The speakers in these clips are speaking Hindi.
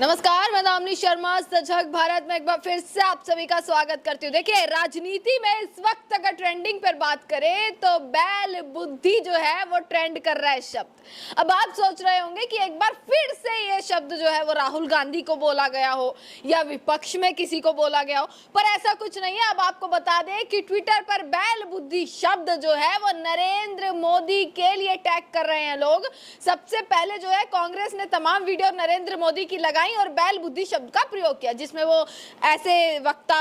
नमस्कार, मैं दामिनी शर्मा सजग भारत में एक बार फिर से आप सभी का स्वागत करती हूँ। देखिए, राजनीति में इस वक्त अगर ट्रेंडिंग पर बात करें तो बैल बुद्धि जो है वो ट्रेंड कर रहा है शब्द। अब आप सोच रहे होंगे कि एक बार फिर से ये शब्द जो है वो राहुल गांधी को बोला गया हो या विपक्ष में किसी को बोला गया हो, पर ऐसा कुछ नहीं है। अब आपको बता दें कि ट्विटर पर बैल बुद्धि शब्द जो है वो नरेंद्र मोदी के लिए टैग कर रहे हैं लोग। सबसे पहले जो है कांग्रेस ने तमाम वीडियो नरेंद्र मोदी की लगाई और बैल बुद्धि शब्द का प्रयोग किया, जिसमें वो ऐसे वक्ता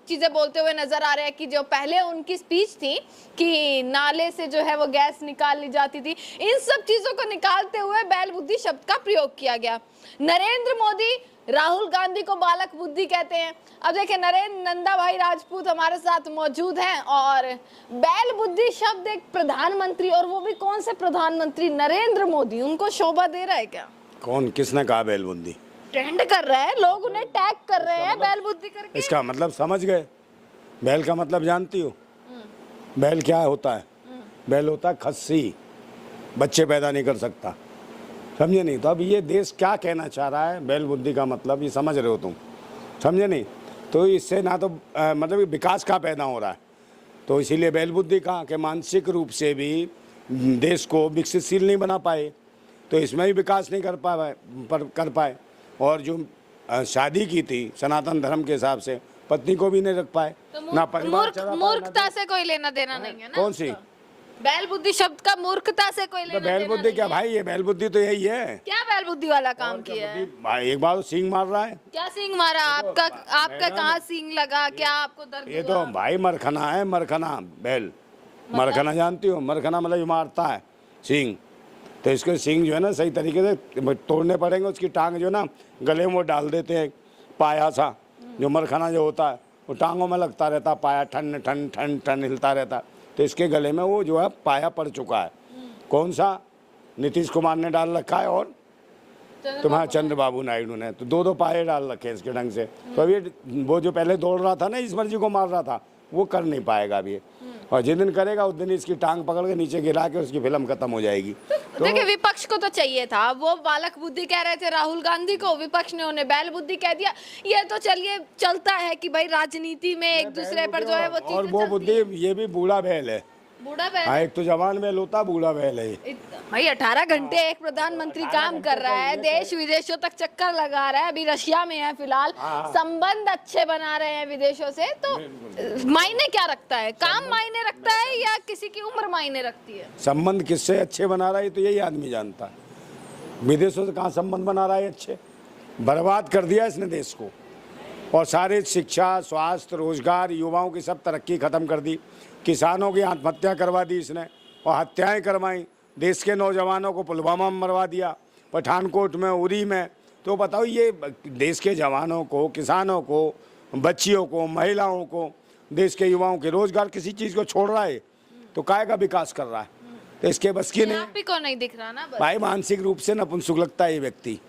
चीजें बोलते हुए नजर आ रहे हैं कि जो पहले उनकी स्पीच थी कि नाले से जो है वो गैस निकाल ली जाती थी, इन सब चीजों को निकालते हुए बैल बुद्धि शब्द का प्रयोग किया गया। नरेंद्र मोदी राहुल गांधी को बालक बुद्धि कहते हैं। अब देखिए, नरेंद्र नंदा भाई राजपूत हमारे साथ मौजूद हैं और बैल बुद्धि शब्द एक प्रधानमंत्री, और वो भी कौन से प्रधानमंत्री, नरेंद्र मोदी, उनको शोभा दे रहा है क्या? कौन, किसने कहा बैल बुद्धि? ट्रेंड कर रहा है, लोग उन्हें टैग कर रहे हैं बैल बुद्धि करके। इसका मतलब समझ गए? बैल का मतलब जानती हो? बैल क्या होता है? बैल होता है खस्सी, बच्चे पैदा नहीं कर सकता, समझे नहीं? तो अब ये देश क्या कहना चाह रहा है बैल बुद्धि का मतलब, ये समझ रहे हो तुम? समझे नहीं? तो इससे ना तो मतलब विकास कहाँ पैदा हो रहा है, तो इसीलिए बैल बुद्धि कहा कि मानसिक रूप से भी देश को विकसितशील नहीं बना पाए, तो इसमें भी विकास नहीं कर पाए। और जो शादी की थी सनातन धर्म के हिसाब से, पत्नी को भी नहीं रख पाए, तो ना परिवार चला पाए। मूर्खता से कोई लेना देना नहीं है ना? कौन सी बैल बुद्धि शब्द का मूर्खता से कोई लेना तो बैल बुद्धि क्या भाई? ये बैल बुद्धि तो यही है। क्या बैल बुद्धि वाला काम किया है? भाई एक बार सींग मार रहा है। क्या सींग मारा? आपका कहाँ सींग लगा? क्या आपको दर्द ये हुआ? तो भाई मरखना है, मरखना बैल। मरखना जानती हो? मरखना मतलब ये मारता है सींग, तो इसके सींग जो है ना सही तरीके से तोड़ने पड़ेंगे। उसकी टांग जो है ना गले में वो डाल देते हैं, पाया सा जो मरखना जो होता है वो टांगों में लगता रहता, पाया ठन ठन ठन ठन हिलता रहता, तो इसके गले में वो जो है पाया पड़ चुका है। कौन सा? नीतीश कुमार ने डाल रखा है और तुम्हारा चंद्रबाबू नायडू ने, तो दो पाए डाल रखे हैं इसके ढंग से। तो अभी वो जो पहले दौड़ रहा था ना, इस मर्जी को मार रहा था, वो कर नहीं पाएगा अभी, और जिस दिन करेगा उस दिन इसकी टांग पकड़ के नीचे गिरा के उसकी फिल्म खत्म हो जाएगी। तो देखिए, विपक्ष को तो चाहिए था, वो बालक बुद्धि कह रहे थे राहुल गांधी को, विपक्ष ने उन्हें बैल बुद्धि कह दिया। ये तो चलिए चलता है कि भाई राजनीति में एक दूसरे पर जो है वो चीजें, और वो बुद्धि ये भी बूढ़ा बैल है। बूढ़ा बैल? हाँ, एक तो जवान बैल होता, बूढ़ा बैल है। भाई 18 घंटे एक प्रधानमंत्री काम कर रहा है, देश विदेशों तक चक्कर लगा रहा है, अभी रशिया में है फिलहाल, संबंध अच्छे बना रहे हैं विदेशों से, तो मायने क्या रखता है? काम मायने रखता है या किसी की उम्र मायने रखती है? संबंध किससे अच्छे बना रहा है तो यही आदमी जानता है। विदेशों से कहाँ संबंध बना रहा है अच्छे? बर्बाद कर दिया इसने देश को, और सारे शिक्षा, स्वास्थ्य, रोजगार, युवाओं की सब तरक्की खत्म कर दी। किसानों की आत्महत्या करवा दी इसने, और हत्याएं करवाई। देश के नौजवानों को पुलवामा में मरवा दिया, पठानकोट में, उरी में। तो बताओ, ये देश के जवानों को, किसानों को, बच्चियों को, महिलाओं को, देश के युवाओं के रोजगार, किसी चीज़ को छोड़ रहा है तो काय का विकास कर रहा है? तो इसके बस की नहीं। आप ही को नहीं दिख रहा ना बस। भाई मानसिक रूप से नपुंसक लगता है ये व्यक्ति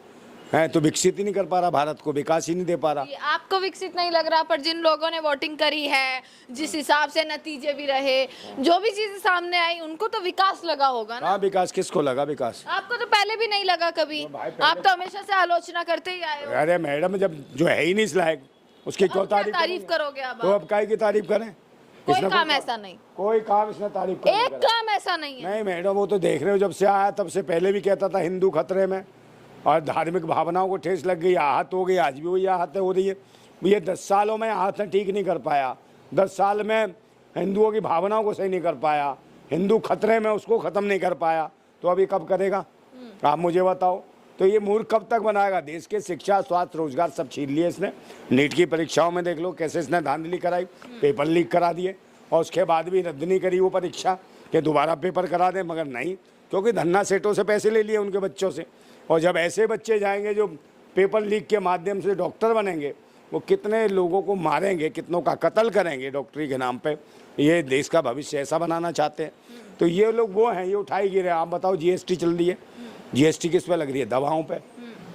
है, तो विकसित ही नहीं कर पा रहा, भारत को विकास ही नहीं दे पा रहा। आपको विकसित नहीं लग रहा, पर जिन लोगों ने वोटिंग करी है, जिस हिसाब से नतीजे भी रहे, जो भी चीजें सामने आई, उनको तो विकास लगा होगा ना? हाँ, विकास किसको लगा? विकास आपको तो पहले भी नहीं लगा कभी, आप तो हमेशा से आलोचना करते ही आए हो। अरे मैडम, जब जो है ही नहीं इस लायक, उसकी क्यों तारीफ करोगे? अब तो अब काय की तारीफ करें? कोई काम ऐसा नहीं, कोई काम इसने तारीफ एक काम ऐसा नहीं है। नहीं मैडम, वो तो देख रहे हो, जब से आया तब से पहले भी कहता था हिंदू खतरे में, और धार्मिक भावनाओं को ठेस लग गई, आहत हो गई, आज भी वही आहत हो रही है। ये 10 सालों में आहत ठीक नहीं कर पाया, 10 साल में हिंदुओं की भावनाओं को सही नहीं कर पाया, हिंदू खतरे में उसको ख़त्म नहीं कर पाया, तो अभी कब करेगा? आप मुझे बताओ। तो ये मूर्ख कब तक बनाएगा? देश के शिक्षा, स्वास्थ्य, रोजगार सब छीन लिए इसने। नीट की परीक्षाओं में देख लो कैसे इसने धांधली कराई, पेपर लीक करा दिए, और उसके बाद भी रद्द नहीं करी वो परीक्षा कि दोबारा पेपर करा दें, मगर नहीं, क्योंकि धन्ना सेठों से पैसे ले लिए उनके बच्चों से। और जब ऐसे बच्चे जाएंगे जो पेपर लीक के माध्यम से डॉक्टर बनेंगे, वो कितने लोगों को मारेंगे, कितनों का कत्ल करेंगे डॉक्टरी के नाम पे। ये देश का भविष्य ऐसा बनाना चाहते हैं, तो ये लोग वो हैं, ये उठाई गिरे। आप बताओ, जीएसटी चल रही है, जीएसटी किस पे लग रही है? दवाओं पे,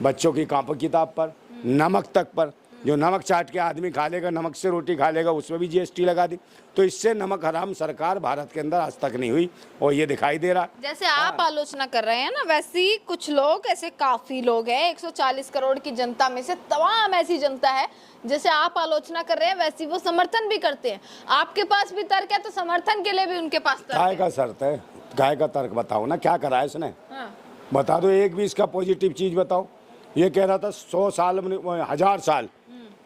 बच्चों की कॉपी किताब पर, नमक तक पर। जो नमक चाट के आदमी खा लेगा, नमक से रोटी खा लेगा, उसमें भी जीएसटी लगा दी। तो इससे नमक हराम सरकार भारत के अंदर आज तक नहीं हुई और ये दिखाई दे रहा। जैसे आप आलोचना कर रहे हैं ना, वैसे ही कुछ लोग, ऐसे काफी लोग हैं, 140 करोड़ की जनता में से तमाम ऐसी जनता है, जैसे आप आलोचना कर रहे हैं वैसी वो समर्थन भी करते हैं। आपके पास भी तर्क है तो समर्थन के लिए भी उनके पास तर्क काय का शर्त है, काय का तर्क बताओ ना, क्या करा है इसने? हाँ। बता दो एक भी इसका पॉजिटिव चीज बताओ। ये कह रहा था 100 साल में 1000 साल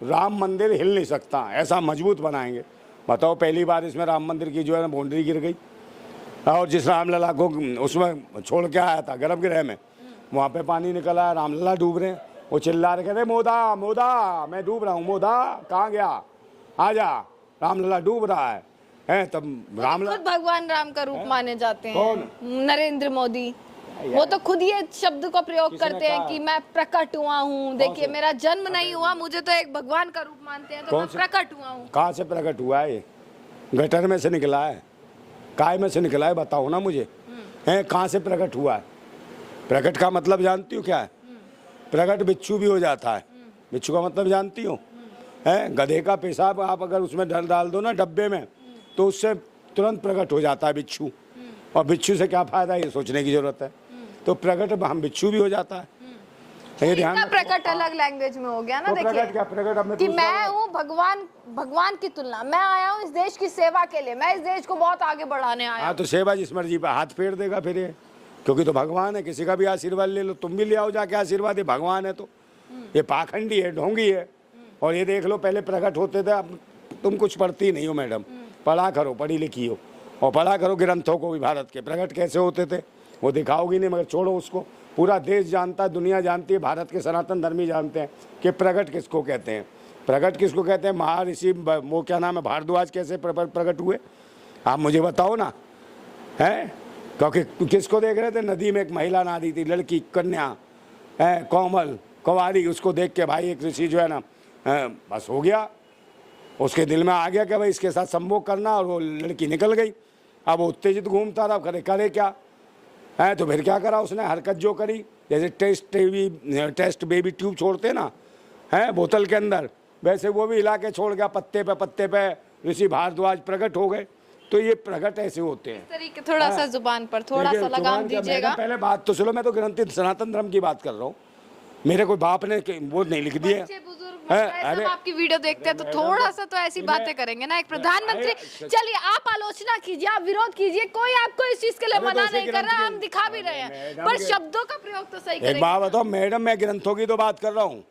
राम मंदिर हिल नहीं सकता, ऐसा मजबूत बनाएंगे। बताओ पहली बार इसमें राम मंदिर की जो है ना बाउंड्री गिर गई, और जिस रामलला को उसमें छोड़ के आया था गर्भगृह में, वहाँ पे पानी निकल आया, रामलला डूब रहे हैं। वो चिल्ला रहे, कहते मोदा मोदा मैं डूब रहा हूँ, मोदा कहाँ गया, आजा, रामलला डूब रहा है तब रामलला खुद भगवान राम का रूप माने जाते हैं। कौन? नरेंद्र मोदी, वो तो खुद ये शब्द को प्रयोग करते हैं कि मैं प्रकट हुआ हूँ, देखिए मेरा जन्म नहीं हुआ, मुझे तो एक भगवान का रूप मानते हैं, तो मैं प्रकट हुआ हूँ। कहाँ से प्रकट हुआ है? ये गटर में से निकला है, काय में से निकला है, बताओ ना मुझे। है कहाँ से प्रकट हुआ है? प्रकट का मतलब जानती हो क्या है? प्रकट बिच्छू भी हो जाता है। बिच्छू का मतलब जानती हो? है गधे का पेशाब आप अगर उसमें डाल दो ना डब्बे में, तो उससे तुरंत प्रकट हो जाता है बिच्छू। और बिच्छू से क्या फायदा, ये सोचने की जरूरत है। तो प्रकट हम बिच्छू भी हो जाता है। ये ध्यान इतना प्रकट अलग लैंग्वेज में हो गया ना। तो देखिए प्रकट क्या, प्रकट अब कि मैं हूँ भगवान की तुलना, मैं आया हूँ इस देश की सेवा के लिए, मैं इस देश को बहुत आगे बढ़ाने आया। हाँ तो सेवा जिस मर्जी पे हाथ फेर देगा फिर ये, क्योंकि तो भगवान है, किसी का भी आशीर्वाद ले लो, तुम भी ले आओ जाके आशीर्वाद, ये भगवान है। तो ये पाखंडी है, ढोंगी है। और ये देख लो पहले प्रकट होते थे, अब तुम कुछ पढ़ती नहीं हो मैडम, पढ़ा करो, पढ़ी लिखी हो, और पढ़ा करो ग्रंथों को भी भारत के। प्रकट कैसे होते थे वो दिखाओगी नहीं, मगर छोड़ो उसको। पूरा देश जानता है, दुनिया जानती है, भारत के सनातन धर्मी जानते हैं कि प्रकट किसको कहते हैं। प्रकट किसको कहते हैं? महर्षि वो क्या नाम है, भारद्वाज कैसे प्रकट हुए आप मुझे बताओ ना। है क्योंकि किसको देख रहे थे? नदी में एक महिला नहाती थी, लड़की, कन्या है, कोमल कुंवारी, उसको देख के भाई एक ऋषि जो है ना, बस हो गया, उसके दिल में आ गया कि भाई इसके साथ संभोग करना, और वो लड़की निकल गई। अब वो उत्तेजित घूमता रहा, करे क्या है, तो फिर क्या करा उसने, हरकत जो करी, जैसे टेस्ट बेबी ट्यूब छोड़ते ना है बोतल के अंदर, वैसे वो भी हिला के छोड़ गया, पत्ते पे ऋषि भारद्वाज प्रकट हो गए। तो ये प्रकट ऐसे होते हैं। तरीके थोड़ा सा जुबान पर थोड़ा सा लगाम दीजिएगा। पहले बात तो सुनो, मैं तो ग्रंथित सनातन धर्म की बात कर रहा हूँ। मेरे कोई बाप ने वो नहीं लिख दी है। अरे आपकी वीडियो देखते हैं तो थोड़ा सा तो ऐसी बातें करेंगे ना। एक प्रधानमंत्री, चलिए आप आलोचना कीजिए, आप विरोध कीजिए, कोई आपको इस चीज के लिए मना नहीं कर रहा, हम दिखा भी रहे हैं, पर शब्दों का प्रयोग तो सही करेंगे। एक बात बताओ मैडम, मैं ग्रंथों की तो बात कर रहा हूँ।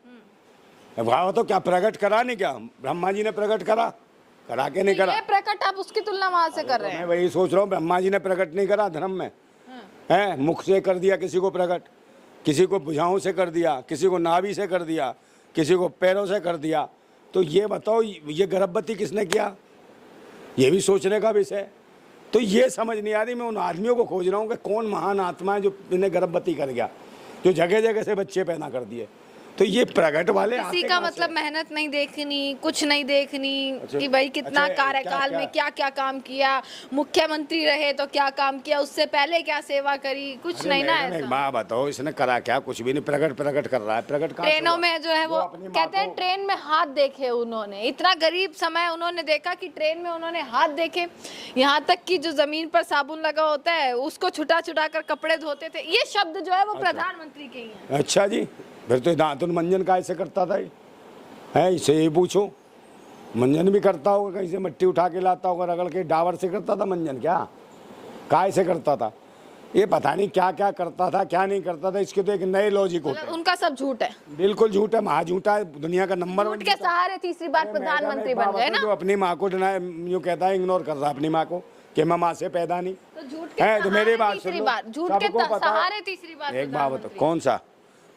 तो क्या प्रकट करा नहीं? क्या ब्रह्मा जी ने प्रकट करा के नहीं करा? प्रकट आप उसकी तुलना वहां से कर रहे हैं। मैं वही सोच रहा हूँ, ब्रह्मा जी ने प्रकट नहीं करा धर्म में, है मुख से कर दिया किसी को प्रकट, किसी को भुजाओं से कर दिया, किसी को नाभि से कर दिया, किसी को पैरों से कर दिया। तो ये बताओ ये गर्भवती किसने किया? ये भी सोचने का विषय। तो ये समझ नहीं आ रही, मैं उन आदमियों को खोज रहा हूँ कि कौन महान आत्मा है जो इन्हें गर्भवती कर गया, जो जगह जगह से बच्चे पैदा कर दिए। तो ये प्रकट वाले किसी का मतलब मेहनत नहीं देखनी, कुछ नहीं देखनी कि भाई कितना कार्यकाल में क्या क्या काम किया, मुख्यमंत्री रहे तो क्या काम किया, उससे पहले क्या सेवा करी, कुछ नहीं ना ऐसा। एक बात बताओ, इसने करा क्या? कुछ भी नहीं, प्रकट कर रहा है। प्रकट ट्रेनों में जो है वो कहते हैं ट्रेन में हाथ देखे उन्होंने, इतना गरीब समय उन्होंने देखा कि ट्रेन में उन्होंने हाथ देखे, यहाँ तक कि जो जमीन पर साबुन लगा होता है उसको छुटा कर कपड़े धोते थे। ये शब्द जो है वो प्रधानमंत्री के ही है। अच्छा जी, फिर तो दांतुन मंजन का ऐसे करता था है, इसे ही पूछो। मंजन भी करता होगा, कहीं से मिट्टी उठा के लाता होगा, रगड़ के डावर से करता था मंजन, क्या काय से करता था? ये पता नहीं क्या क्या करता था, क्या नहीं करता था। इसके तो एक नए लॉजिक होते हैं। उनका सब झूठ है, बिल्कुल झूठ है, महाझूठा है, दुनिया का नंबर झूठ के सहारे तीसरी बार प्रधानमंत्री बन गए ना। जो अपनी माँ को यूँ कहता है, इग्नोर कर रहा है अपनी माँ को कि मैं माँ से पैदा नहीं। तो झूठ के तो मेरी बात तीसरी बार, झूठ के सहारे तीसरी बार। एक बात बताओ, कौन सा?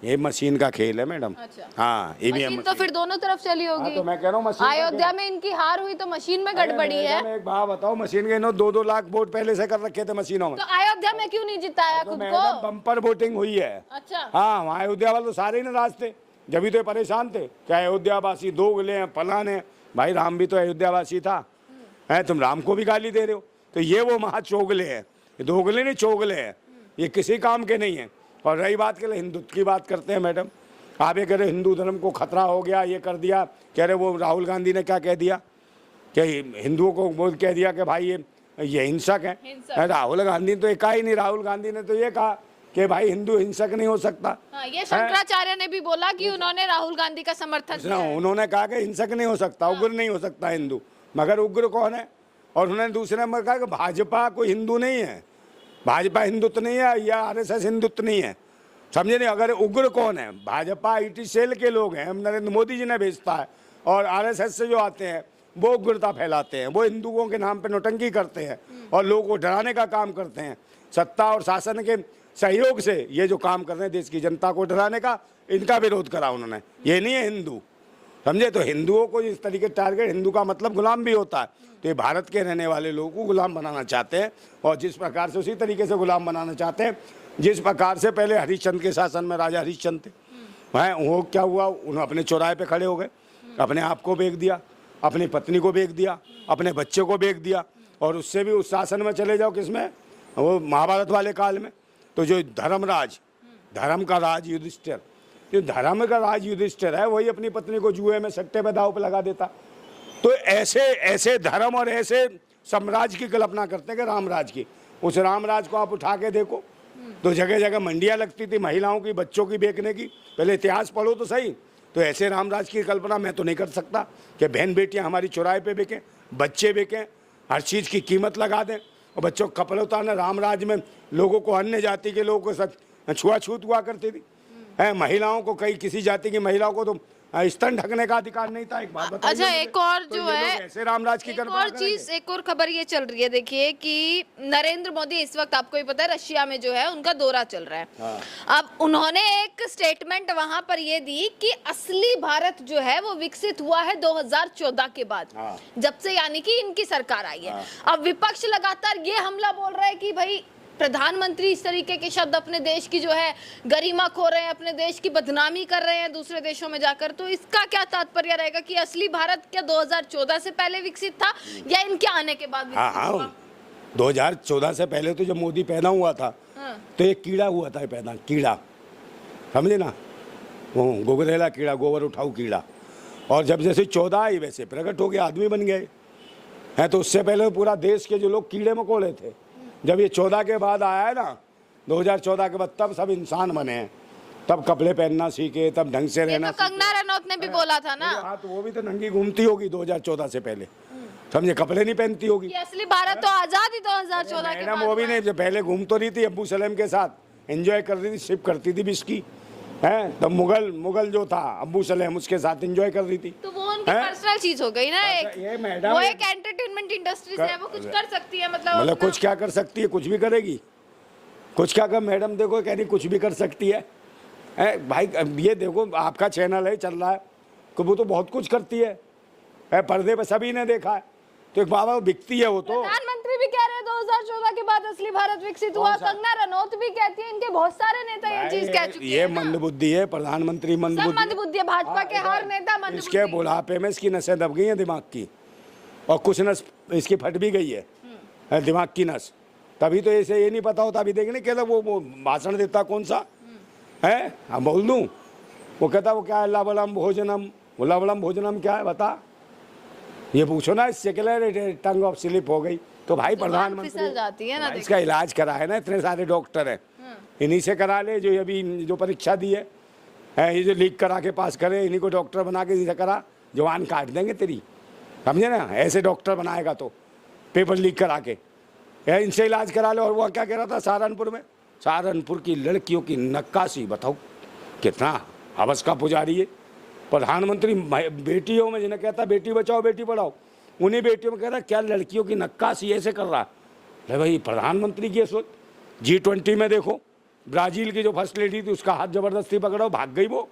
ये मशीन का खेल है मैडम। अच्छा। हाँ, मशीन तो फिर दोनों तरफ चली होगी। तो मैं कह रहा हूँ अयोध्या में इनकी हार हुई तो मशीन में गड़बड़ी है। एक बात बताओ, मशीन के 2-2 लाख वोट पहले से कर रखे थे मशीनों में, तो अयोध्या में क्यों नहीं जिताया खुद को? बम्पर वोटिंग हुई है। अच्छा। हाँ, वहाँ अयोध्या वाले तो सारे ही नाराज थे, जब भी तो परेशान थे क्या अयोध्यावासी दोगले हैं, फलाने हैं। भाई राम भी तो अयोध्यावासी था, है तुम राम को भी गाली दे रहे हो। तो ये वो महा चोगले हैं, दोगले नहीं चोगले हैं, ये किसी काम के नहीं है। और रही बात के लिए हिंदुत्व की बात करते हैं मैडम, आप ये कह रहे हिंदू धर्म को खतरा हो गया, ये कर दिया, कह रहे वो राहुल गांधी ने क्या कह दिया कि हिंदुओं को वो कह दिया कि भाई ये हिंसक है। राहुल गांधी ने तो एक ही नहीं, राहुल गांधी ने तो ये कहा कि भाई हिंदू हिंसक नहीं हो सकता। हाँ, ये शंकराचार्य ने भी बोला कि उन्होंने राहुल गांधी का समर्थन किया है। उन्होंने कहा कि हिंसक नहीं हो सकता, उग्र नहीं हो सकता हिंदू, मगर उग्र कौन है? और उन्होंने दूसरे नंबर कहा कि भाजपा कोई हिंदू नहीं है, भाजपा हिंदुत्व नहीं है या आरएसएस हिंदुत्व नहीं है, समझे नहीं। अगर उग्र कौन है? भाजपा आईटी सेल के लोग हैं, नरेंद्र मोदी जी ने भेजता है, और आरएसएस से जो आते हैं वो उग्रता फैलाते हैं, वो हिंदुओं के नाम पे नौटंकी करते हैं और लोगों को डराने का काम करते हैं। सत्ता और शासन के सहयोग से ये जो काम कर रहे हैं देश की जनता को डराने का, इनका विरोध करा उन्होंने। ये नहीं है हिंदू, समझे। तो हिंदुओं को इस तरीके टारगेट, हिंदू का मतलब गुलाम भी होता है, तो ये भारत के रहने वाले लोगों को गुलाम बनाना चाहते हैं, और जिस प्रकार से उसी तरीके से गुलाम बनाना चाहते हैं जिस प्रकार से पहले हरिश्चंद्र के शासन में राजा हरिश्चंद्र थे, हैं वो क्या हुआ, उन्होंने अपने चौराहे पे खड़े हो गए, अपने आप को बेच दिया, अपनी पत्नी को बेच दिया, अपने बच्चे को बेच दिया, और उससे भी उस शासन में चले जाओ किसमें, वो महाभारत वाले काल में। तो जो धर्मराज, धर्म का राज युधिष्ठिर, जो धर्म का राज युधिष्ठिर है वही अपनी पत्नी को जुए में सट्टे पे दाव पे लगा देता। तो ऐसे ऐसे धर्म और ऐसे साम्राज्य की कल्पना करते हैं कि रामराज की। उस रामराज को आप उठा के देखो तो जगह जगह मंडियाँ लगती थी महिलाओं की, बच्चों की बेचने की, पहले इतिहास पढ़ो तो सही। तो ऐसे रामराज की कल्पना मैं तो नहीं कर सकता कि बहन बेटियां हमारी चौराहे पे बिकें, बच्चे बिकें, हर चीज़ की कीमत लगा दें, और बच्चों को कपड़े उतारना। रामराज में लोगों को, अन्य जाति के लोगों को साथ छुआछूत हुआ करती थी, है महिलाओं को, कई किसी जाति की महिलाओं को तो स्तन ढकने का अधिकार नहीं था। एक बात बताइए। अच्छा, एक और जो है ऐसे रामराज की एक और चीज, एक और खबर ये चल रही है, देखिए कि नरेंद्र मोदी इस वक्त, आपको ही पता है, रशिया में जो है उनका दौरा चल रहा है। हाँ। अब उन्होंने एक स्टेटमेंट वहां पर ये दी कि असली भारत जो है वो विकसित हुआ है 2014 के बाद। हाँ। जब से यानी कि इनकी सरकार आई है। हाँ। अब विपक्ष लगातार ये हमला बोल रहा है कि भाई प्रधानमंत्री इस तरीके के शब्द अपने देश की जो है गरिमा खो रहे हैं, अपने देश की बदनामी कर रहे हैं दूसरे देशों में जाकर। तो इसका क्या तात्पर्य रहेगा कि असली भारत क्या 2014 से पहले विकसित था या इनके आने के बाद विकसित हुआ? 2014 से पहले तो जब मोदी पैदा हुआ था, हाँ। तो एक कीड़ा हुआ था पैदा, कीड़ा, समझे ना, वो गोगरेला कीड़ा, गोबर उठाऊ कीड़ा। और जब जैसे 14 आई वैसे प्रकट हो गया, आदमी बन गए हैं। तो उससे पहले पूरा देश के जो लोग कीड़े मकोड़े थे, जब ये 14 के बाद आया है ना, 2014 के बाद, तब सब इंसान बने हैं, तब कपड़े पहनना सीखे, तब ढंग से रहना। तो कंगना रनौत ने भी बोला था ना। हाँ, तो वो भी तो नंगी घूमती होगी 2014 से पहले, समझे, कपड़े नहीं पहनती होगी। असली भारत तो आजाद ही 2014 के बाद। वो भी नहीं, पहले घूम तो रही थी अब्बू सलेम के साथ, एंजॉय कर रही थी, सिप करती थी बिस्की, है। तब मुगल जो था अब्बू सलेम, उसके साथ एंजॉय कर रही थी। तो वो उनकी पर्सनल चीज हो गई ना। ये मैडम, वो एक एंटरटेनमेंट इंडस्ट्री से है, वो कुछ कर सकती है, मतलब कुछ क्या कर सकती है, कुछ भी करेगी, कुछ क्या कर। मैडम देखो कह रही कुछ भी कर सकती है, भाई ये देखो आपका चैनल है, चल रहा है, वो तो बहुत कुछ करती है, पर्दे पे सभी ने देखा है। तो एक बाबा बिकती है वो तो। प्रधानमंत्री भी कह रहे हैं 2014 के बाद असली भारत विकसित हुआ। कंगना रनौत भी कहती है, इनके बहुत सारे नेता ये चीज कह चुके हैं। ये मंदबुद्धि है, प्रधानमंत्री मंदबुद्धि है, भाजपा के हर नेता मंदबुद्धि। इसके बुढ़ापे में इसकी नसें दब गई हैं दिमाग की, और कुछ नस इसकी फट भी गई है दिमाग की नस। तभी तो इसे ये नहीं पता होता। अभी देखने कहता वो भाषण देता कौन सा है, हम बोल दूं, वो कहता वो क्या है, लवलम भोजनम, वो लवलम भोजनम क्या है बता, ये पूछो ना, इससे क्या टंग ऑफ स्लिप हो गई। तो भाई प्रधानमंत्री जाती है ना, इसका इलाज करा है ना, इतने सारे डॉक्टर हैं, इन्हीं से करा ले। जो अभी जो परीक्षा दी है, ये जो लीक करा के पास करे, इन्हीं को डॉक्टर बना के इसे करा, जवान काट देंगे तेरी, समझे ना। ऐसे डॉक्टर बनाएगा तो पेपर लीक करा के, इनसे इलाज करा लो। और वो क्या कह रहा था सहारनपुर में, सहारनपुर की लड़कियों की नक्काशी, बताओ कितना हवस का पुजारी है प्रधानमंत्री। बेटियों में जिन्हें कहता बेटी बचाओ बेटी पढ़ाओ, उन्हीं बेटियों में कहता क्या लड़कियों की नक्काशी ऐसे कर रहा है। भाई प्रधानमंत्री की सोच। G20 में देखो, ब्राज़ील की जो फर्स्ट लेडी थी उसका हाथ जबरदस्ती पकड़ो, भाग गई वो,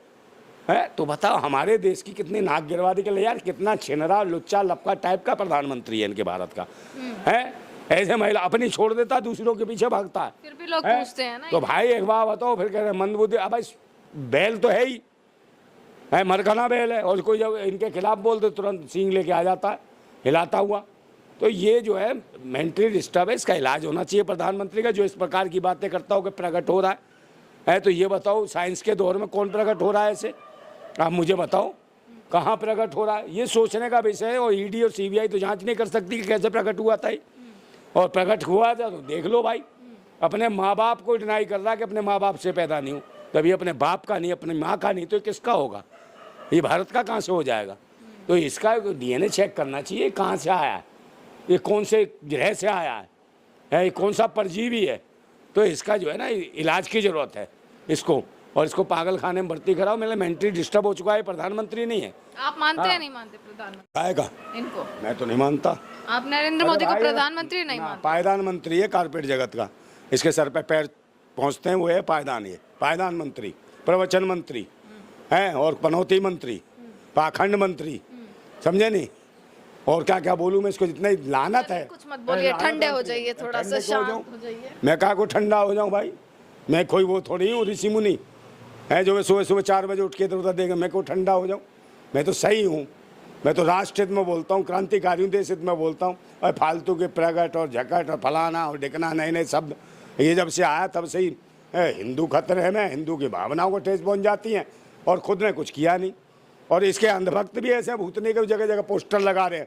है। तो बताओ हमारे देश की कितनी नाक गिरवादी के लिए यार, कितना छिनरा लुच्चा लपका टाइप का प्रधानमंत्री है इनके भारत का, है। ऐसे महिला अपनी छोड़ देता, दूसरों के पीछे भागता है, फिर भी लोग पूछते हैं ना। तो भाई एक बार बताओ, फिर कह रहे मंदबुद्धि। अब बैल तो है ही, है मरघना बैल है, और कोई जब इनके खिलाफ बोल दे तुरंत सींग लेके आ जाता है हिलाता हुआ। तो ये जो है मेंटली डिस्टर्ब है, इसका इलाज होना चाहिए प्रधानमंत्री का, जो इस प्रकार की बातें करता हो कि प्रकट हो रहा है। तो ये बताओ साइंस के दौर में कौन प्रकट हो रहा है ऐसे? आप मुझे बताओ कहाँ प्रकट हो रहा है? ये सोचने का विषय है। और ईडी और सीबीआई तो जांच नहीं कर सकती कि कैसे प्रकट हुआ था ये। और प्रकट हुआ था तो देख लो भाई, अपने माँ बाप को डिनाई कर रहा है कि अपने माँ बाप से पैदा नहीं हूँ। तभी अपने बाप का नहीं, अपनी माँ का नहीं, तो किसका होगा? ये भारत का कहाँ से हो जाएगा? तो इसका डीएनए चेक करना चाहिए, कहाँ से आया है, ये कौन से ग्रह से आया है, ये कौन सा परजीवी है। तो इसका जो है ना इलाज की ज़रूरत है इसको, और इसको पागल खाने में भर्ती कराओ। मेरा मेंटली डिस्टर्ब हो चुका है, प्रधानमंत्री नहीं है। आप मानते हैं नहीं मानते प्रधानमंत्री आएगा? इनको? मैं तो नहीं मानता। आप नरेंद्र मोदी को प्रधानमंत्री नहीं मानते? पायदान मंत्री है कारपेट जगत का, इसके सर पे पैर पहुंचते हैं वो है पायदान। ये पायदान मंत्री, प्रवचन मंत्री हैं, और पनौती मंत्री, पाखंड मंत्री, समझे नहीं? और क्या क्या बोलूं मैं इसको, जितना लानत है। कुछ मत बोलिए, ठंडे हो जाइए, थोड़ा सा शांत हो जाइए। मैं कहा को ठंडा हो जाऊं भाई? मैं कोई वो थोड़ी हूँ ऋषि मुनि है जो मैं सुबह सुबह 4 बजे उठ के इधर उधर देगा। मैं को ठंडा हो जाऊं? मैं तो सही हूँ, मैं तो राष्ट्र हित में बोलता हूँ, क्रांतिकारी हूँ, देश हित में बोलता हूँ। और फालतू के प्रगट और झकट और फलाना और डिकना नए नए शब्द ये जब से आया तब से ही हिंदू खतरे में, हिंदू की भावनाओं को ठेस पहुँच जाती हैं, और खुद ने कुछ किया नहीं। और इसके अंधभक्त भी ऐसे भूतनी के जगह जगह पोस्टर लगा रहे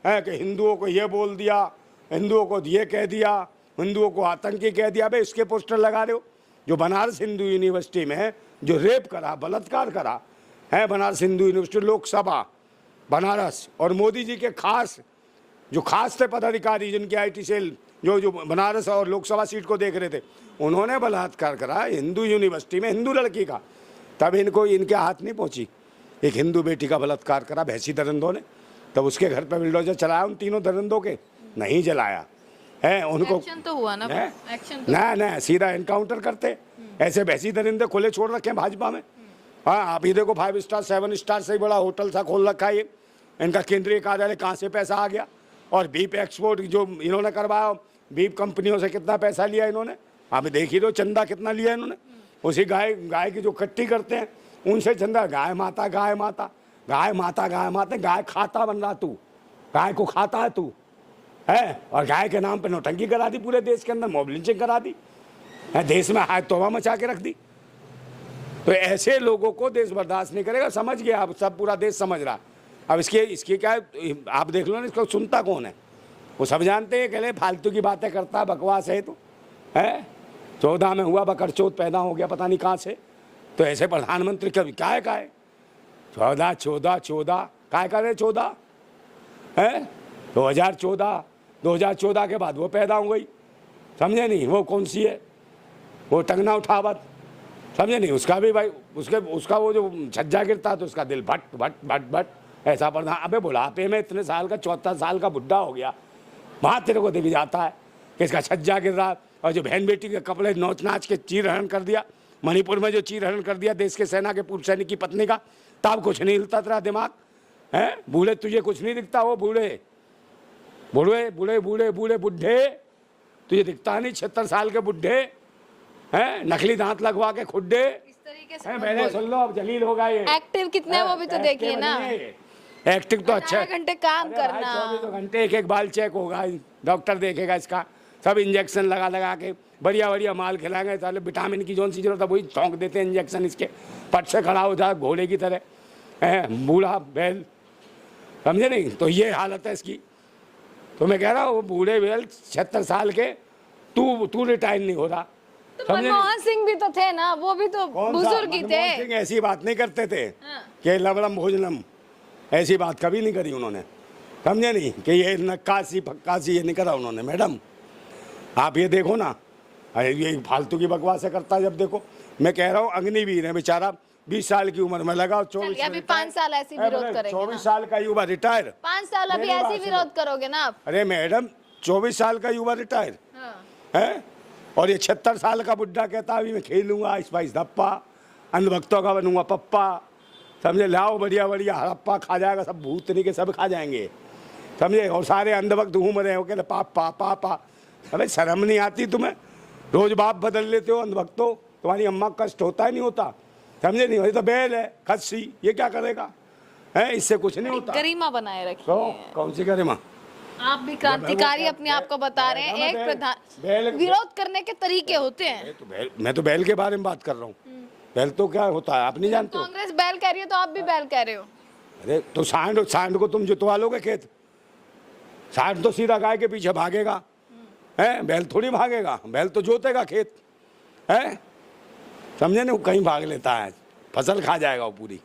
हैं कि हिंदुओं को ये बोल दिया, हिंदुओं को ये कह दिया, हिंदुओं को आतंकी कह दिया। भाई इसके पोस्टर लगा रहे हो। जो बनारस हिंदू यूनिवर्सिटी में जो रेप करा, बलात्कार करा है, बनारस हिंदू यूनिवर्सिटी लोकसभा बनारस, और मोदी जी के खास जो खास थे पदाधिकारी जिनके आईटी सेल जो बनारस और लोकसभा सीट को देख रहे थे, उन्होंने बलात्कार करा हिंदू यूनिवर्सिटी में हिंदू लड़की का। तब इनको इनके हाथ नहीं पहुंची। एक हिंदू बेटी का बलात्कार करा भैंसी दरिंदों ने, तब उसके घर पर बिल्डोजर चलाया उन तीनों दरिंदों के? नहीं जलाया है। उनको एक्शन तो हुआ ना, एक्शन तो ना सीधा एनकाउंटर करते। ऐसे भैंसी दरिंदे खुले छोड़ रखे हैं भाजपा में। हाँ, आप ही देखो 5 स्टार 7 स्टार से ही बड़ा होटल सा खोल रखा है ये। इनका केंद्रीय कार्यालय कहाँ से पैसा आ गया? और बीफ एक्सपोर्ट जो इन्होंने करवाया, बीफ कंपनियों से कितना पैसा लिया इन्होंने? आप देख ही दो, चंदा कितना लिया इन्होंने। उसी गाय की जो कट्टी करते हैं उनसे चंदा। गाय माता गाय माता गाय माता गाय माता, गाय खाता बन रहा तू, गाय को खाता है तू है। और गाय के नाम पे नौटंकी करा दी पूरे देश के अंदर, मॉब लिंचिंग करा दी है, देश में हाय तौबा मचा के रख दी। तो ऐसे लोगों को देश बर्दाश्त नहीं करेगा। समझ गया अब, सब पूरा देश समझ रहा। अब इसके क्या आप देख लो ना, इसको सुनता कौन है? वो सब जानते हैं, कहले फालतू की बातें करता है, बकवास है तो है। 14 में हुआ बकरचौथ पैदा हो गया पता नहीं कहाँ से। तो ऐसे प्रधानमंत्री कभी क्या है 14 काय करे 14 है 2014 के बाद वो पैदा हो गई, समझे नहीं? वो कौन सी है? वो टंगना उठावत, समझे नहीं? उसका भी भाई उसका वो जो छज्जा गिरता तो उसका दिल भट भट भट भट ऐसा प्रधान। अबे बुढ़ापे में इतने साल का 74 साल का बुढ़ा हो गया, वहाँ तेरे को दिख जाता है कि इसका छज्जा गिर रहा। और जो बहन बेटी के कपड़े नोच नाच के चीर हरण कर दिया, मणिपुर में जो चीर हरण कर दिया देश के सेना के पूर्व सैनिक की पत्नी का, तब कुछ नहीं हिलता तेरा दिमाग है? बूढ़े तुझे कुछ नहीं दिखता, वो बूढ़े बूढ़े बूढ़े बूढ़े बूढ़े बुढ़े तुझे दिखता नहीं। 76 साल के बुढ़े हैं, नकली दांत लगवा के खुड्डे इस तरीके से मैंने सुन लो। अब जलील होगा ये। एक्टिव कितने हैं वो भी तो देखिए ना। एक्टिव तो अच्छा है, 4 घंटे काम करना, 24 घंटे एक बाल चेक होगा, डॉक्टर देखेगा इसका, सब इंजेक्शन लगा लगा के बढ़िया बढ़िया माल खिलाएंगे। साले विटामिन की जो सी जरूरत है वही चौंक देते हैं इंजेक्शन, इसके पट से खड़ा हो जाए घोड़े की तरह है, बूढ़ा बैल, समझे नहीं? तो ये हालत है इसकी। तो मैं कह रहा हूँ बूढ़े बैल 76 साल के, तू रिटायर नहीं हो रहा। तो मनमोहन सिंह भी तो थे ना, वो भी तो बुजुर्ग ही थे। मनमोहन सिंह ऐसी बात नहीं करते थे कि लवलम भोजनम, ऐसी बात कभी नहीं करी उन्होंने, समझे नहीं? कि ये नक्काशी फक्काशी ये नहीं करा उन्होंने। मैडम आप ये देखो ना, ये फालतू की बकवास करता है। जब देखो मैं कह रहा हूँ अग्निवीर है बेचारा, 20 साल की उम्र में लगा, 24 अभी 5 साल ऐसे विरोध करेंगे 24 साल का युवा रिटायर, 5 साल अभी ऐसे विरोध करोगे ना आप? अरे मैडम 24 साल का युवा रिटायर है, और ये 76 साल का बुढ़ा कहता अभी मैं खेलूंगा स्पाइस धप्पा, अंधभक्तों का बनूंगा पप्पा, समझे? लाओ बढ़िया बढ़िया हड़प्पा खा जाएगा, सब भूतनी के सब खा जाएंगे, समझे? और सारे अंधभक्त घूम रहे हो कहते पापा पापा। अरे शर्म नहीं आती तुम्हें? रोज बाप बदल लेते हो अंधभक्तों, तुम्हारी अम्मा कष्ट होता है नहीं होता, समझे नहीं? वही तो बैल है खस्सी, ये क्या करेगा है? इससे कुछ नहीं होता। गरिमा बनाए रखी तो कौन सी गरिमा? आप भी क्रांतिकारी अपने आप को बता रहे हैं। एक प्रधान विरोध करने के तरीके होते हैं। मैं तो बैल के बारे में बात कर रहा हूँ। बैल तो क्या होता है आप नहीं जानते हो? कांग्रेस बैल कह रही है तो आप भी बैल कह रहे हो। अरे तो सांड को तुम जुतवा लोगे खेत? सांड तो सीधा गाय के पीछे भागेगा, है? बैल थोड़ी भागेगा, बैल तो जोतेगा खेत, है? समझे ना? कहीं भाग लेता है, फसल खा जाएगा वो पूरी।